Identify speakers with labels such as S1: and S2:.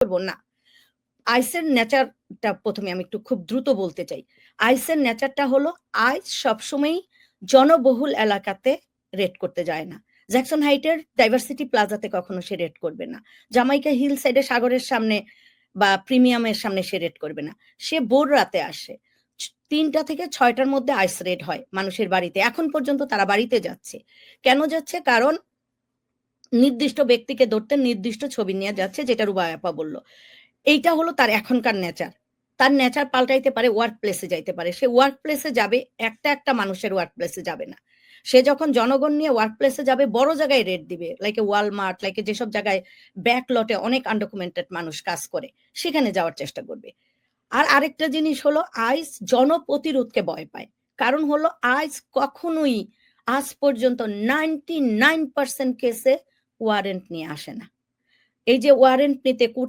S1: করব না। আইসের নেচারটা প্রথমে আমি একটু খুব দ্রুত বলতে চাই। আইসের নেচারটা হলো আইস সবসময়ই জনবহুল এলাকাতে রেড করতে যায় না। জ্যাকসন হাইটের ডাইভার্সিটি প্লাজাতে কখনো সে রেড করবে না। জামাইকা হিল সাইডে সাগরের সামনে বা প্রিমিয়ামের সামনে সে রেড করবে না। সে ভোর রাতে আসে। ৩টা থেকে ৬টার মধ্যে আইস রেড হয় মানুষের বাড়িতে। এখন পর্যন্ত তারা বাড়িতে যাচ্ছে। কেন যাচ্ছে? কারণ নির্দিষ্ট ব্যক্তিকে ধরতে নির্দিষ্ট ছবি নিয়ে যাচ্ছে, যেটা রুবায়া আপা বলল। এইটা হলো তার এখনকার নেচার। তার নেচার পাল্টাইতে পারে, ওয়ার্ক প্লেসে যাইতে পারে। সে ওয়ার্ক প্লেসে যাবে, একটা মানুষের ওয়ার্ক প্লেসে যাবে না। সে যখন জনগণ নিয়ে ওয়ার্ক প্লেসে যাবে, বড় জায়গায় রেট দিবে। Like a Walmart, like a যেসব জায়গায় ব্যাক লটে অনেক আনডকুমেন্টেড মানুষ কাজ করে, সেখানে যাওয়ার চেষ্টা করবে। আর আরেকটা জিনিস হলো আইস জনপ্রতিরোধকে ভয় পায়। কারণ হলো আইস কখনোই আজ পর্যন্ত 99% কেসে ওয়ারেন্ট নিয়ে আসে না। এই যে ওয়ারেন্ট নিতে